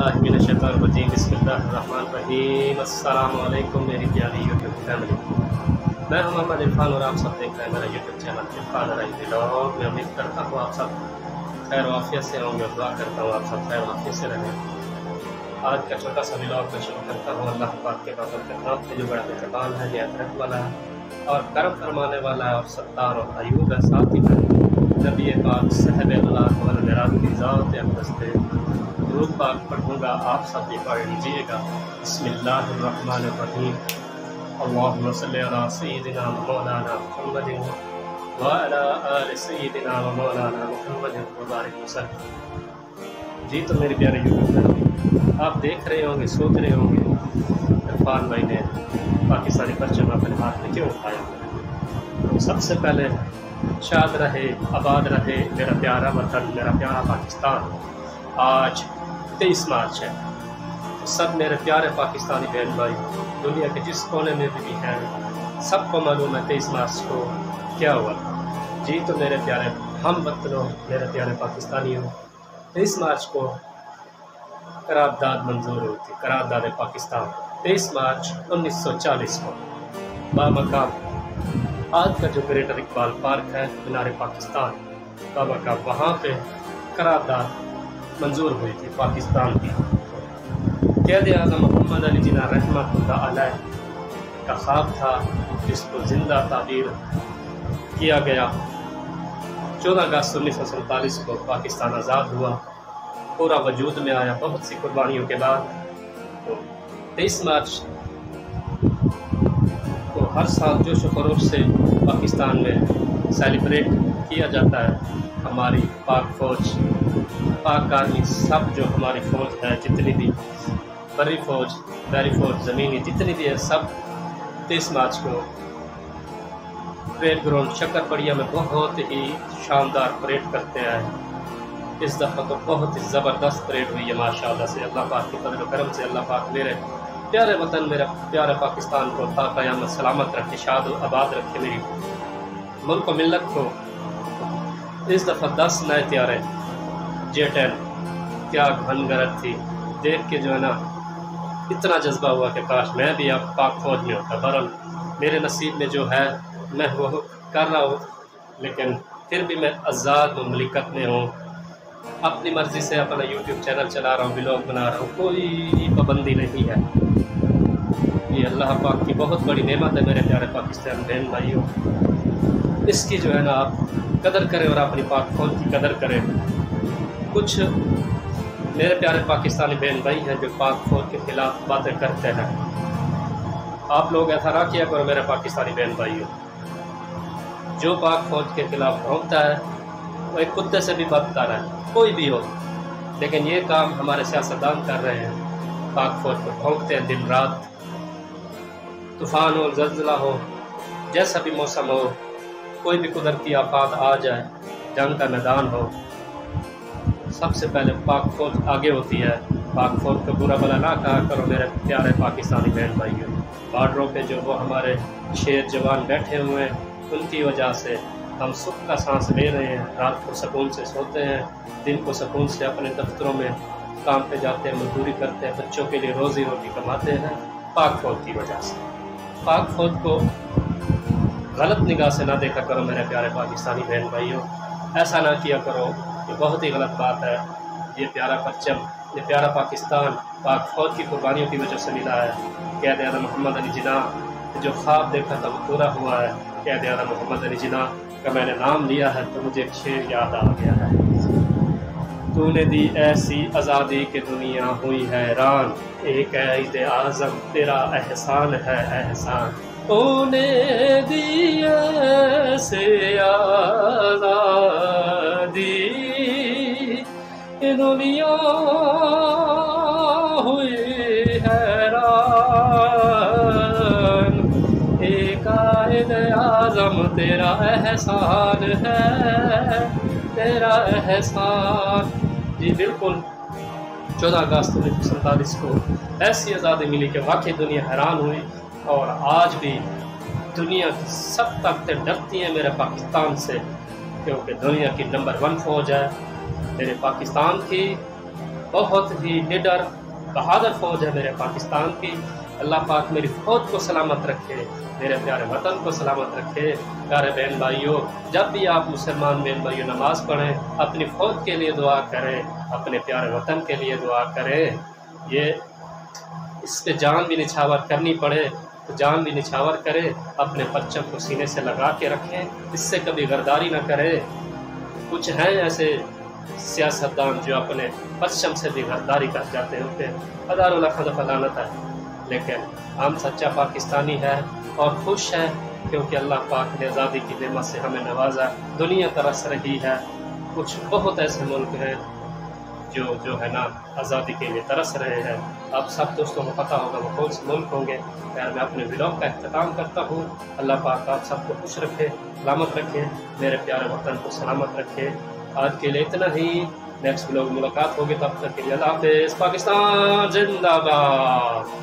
बिस्मिल्लाह मिनश्शैतानिर्रजीम बिस्मिल्लाहिर्रहमानिर्रहीम। अस्सलामु अलैकुम मेरी प्यारी यूट्यूब फैमिली। मैं हूं मोहम्मद इरफान और आप सब देख रहे हैं मेरा YouTube channel Irfan rise vlog. मैं उम्मीद करता हूं आप सब खैर वाफियत से होंगे और दुआ करता हूं आप सब खैर वाफियत से रहें। आज का छोटा सा व्लॉग मैं शुरू करता हूँ अल्लाह पाक के फज़ल के नाम से जो बड़ा मेहरबान है, नियत वाला है और करम फरमाने वाला है और सत्तार और अयूब है। साथ ही नबी पाक साहब अल्लाह की ज़ात अक़दस पे दुरूद पाक पढ़ूँगा, आप सब भी पढ़ लीजिएगा। बिस्मिल्लाहिर्रहमानिर्रहीम। अल्लाहुम्मा सल्लि अला सय्यिदिना व मौलाना मुहम्मदिन व अला आलि सय्यिदिना व मौलाना मुहम्मदिन व बारिक वसल्लम। जी तो मेरे प्यारे यूट्यूब में आप देख रहे होंगे, सोच रहे होंगे इरफान भाई ने पाकिस्तानी परचम अपने हाथ में क्यों उठाया। तो सबसे पहले शाद रहे, आबाद रहे मेरा प्यारा वतन, मेरा प्यारा पाकिस्तान। आज 23 मार्च है। तो सब मेरे प्यारे पाकिस्तानी बहन भाई दुनिया के जिस कोने में भी हैं सबको मालूम है 23 मार्च को क्या हुआ था। जी तो मेरे प्यारे हम वतनों, मेरे प्यारे पाकिस्तानियों, 23 मार्च को करारदाद मंजूर हुई थी, करारदाद पाकिस्तान। 23 मार्च 1940 को बामकाम आज का जो ग्रेटर इकबाल पार्क है मीनार पाकिस्तान बाबा वहाँ पे करारदाद मंजूर हुई थी पाकिस्तान की। क़ायद आज़म मोहम्मद अली जिन्ना रहमतुल्लाह अलैह का ख्वाब था जिसको ज़िंदा ताबीर किया गया। 14 अगस्त 1947 को पाकिस्तान आज़ाद हुआ, पूरा वजूद में आया बहुत सी कुर्बानियों के बाद। तो 23 मार्च को हर साल जोश खरोश से पाकिस्तान में सेलिब्रेट किया जाता है। हमारी पाक फ़ौज, पाक आर्मी, सब जो हमारी फ़ौज है, जितनी भी बर्री फ़ौज, बहरी फ़ौज, ज़मीनी जितनी भी है, सब 23 मार्च को परेड ग्राउंड शक्करपड़िया में बहुत ही शानदार परेड करते हैं। इस दफ़ा तो बहुत ही ज़बरदस्त परेड हुई है माशाअल्लाह से। अल्लाह पाक के फज़ल करम से अल्लाह पाक मेरे प्यारे वतन, मेरा प्यारा पाकिस्तान को ता क़यामत सलामत रखे, शाद और आबाद रखे, मेरी मुल्क और मिल्लत को। इस दफ़ा 10 नए त्यारे J-10 क्या घन गरज थी, देख के जो है ना इतना जज्बा हुआ कि काश मैं भी अब पाक फ़ौज में होता। बहरहाल मेरे नसीब में जो है मैं वो कर रहा हूँ, लेकिन फिर भी मैं आज़ाद मुमलिकत में हूँ, अपनी मर्ज़ी से अपना यूट्यूब चैनल चला रहा हूँ, व्लॉग बना रहा हूँ, कोई पाबंदी नहीं है। ये अल्लाह पाक की बहुत बड़ी नेमत है मेरे प्यारे पाकिस्तान बहन भाइयों। इसकी जो है ना आप कदर करें और अपनी पाक फ़ौज की कदर करें। कुछ मेरे प्यारे पाकिस्तानी बहन भाई हैं जो पाक फ़ौज के ख़िलाफ़ बातें करते हैं। आप लोग ऐसा ना किया करो मेरे पाकिस्तानी बहन भाइयों। जो पाक फ़ौज के ख़िलाफ़ भौंकता है वो एक कुत्ते से भी बदतर है, कोई भी हो। लेकिन ये काम हमारे सियासतदान कर रहे हैं, पाक फ़ौज को भौंकते हैं दिन रात। तूफ़ान हो, ज़लज़ला हो, जैसा भी मौसम हो, कोई भी कुदरती आफत आ जाए, जंग का मैदान हो, सबसे पहले पाक फ़ौज आगे होती है। पाक फ़ौज को बुरा भला ना कहा करो मेरे प्यारे पाकिस्तानी बहन भाइयों। बॉर्डरों पे जो वो हमारे शेर जवान बैठे हुए हैं, उनकी वजह से हम सुख का सांस ले रहे हैं, रात को सुकून से सोते हैं, दिन को सुकून से अपने दफ्तरों में काम पे जाते हैं, मजदूरी करते हैं, बच्चों के लिए रोज़ी रोटी कमाते हैं, पाक फ़ौज की वजह से। पाक फ़ौज को गलत निगाह से ना देखा करो मेरे प्यारे पाकिस्तानी बहन भाइयों, ऐसा ना किया करो, ये बहुत ही गलत बात है। ये प्यारा परचम, ये प्यारा पाकिस्तान पाक फ़ौज की कुर्बानियों की वजह से मिला है। क़ायद आज़म मोहम्मद अली जिन्ना जो ख्वाब देखा था वो पूरा हुआ है। क़ायद आज़म मोहम्मद अली जिन्ना का मैंने नाम लिया है तो मुझे एक शेर याद आ गया है। तूने दी ऐसी आज़ादी कि दुनिया हुई हैरान, एक क़ायद आज़म तेरा एहसान है एहसान। तूने दी ऐसे आज़ादी कि दुनिया हुई हैरान, एक क़ायद आज़म तेरा एहसान है तेरा एहसान। जी बिल्कुल 14 अगस्त 1947 को ऐसी आज़ादी मिली कि वाकई दुनिया हैरान हुई। और आज भी दुनिया की सब ताकतें डरती हैं मेरे पाकिस्तान से, क्योंकि दुनिया की नंबर 1 फ़ौज है। मेरे पाकिस्तान की बहुत ही निडर बहादुर फ़ौज है मेरे पाकिस्तान की। अल्लाह पाक मेरी फ़ौज को सलामत रखे, मेरे प्यारे वतन को सलामत रखे। प्यारे बहन भाइयों, जब भी आप मुसलमान बहन भाइयों नमाज़ पढ़ें, अपनी फ़ौज के लिए दुआ करें, अपने प्यारे वतन के लिए दुआ करें। ये इस पे जान भी निछावर करनी पड़े तो जान भी निछावर करें, अपने परचम को सीने से लगा के रखें, इससे कभी गरदारी ना करें। कुछ हैं ऐसे सियासतदान जो अपने परचम से भी गरदारी कर जाते हैं, उनके हज़ारों लाखों दफ़ा लानत है। लेकिन हम सच्चा पाकिस्तानी है और खुश है क्योंकि अल्लाह पाक ने आज़ादी की नेमत से हमें नवाजा। दुनिया तरस रही है, कुछ बहुत ऐसे मुल्क हैं जो है ना आज़ादी के लिए तरस रहे हैं। आप सब दोस्तों को पता होगा वो कौन से मुल्क होंगे। यार मैं अपने व्लॉग का अख्ताम करता हूँ। अल्लाह पाक आप सबको खुश रखे, सलामत रखे, मेरे प्यारे वतन को सलामत रखे। आज के लिए इतना ही, नेक्स्ट व्लॉग मुलाकात होगी, तब तक के लिए अल्लाह हाफ़िज़। पाकिस्तान जिंदाबाद।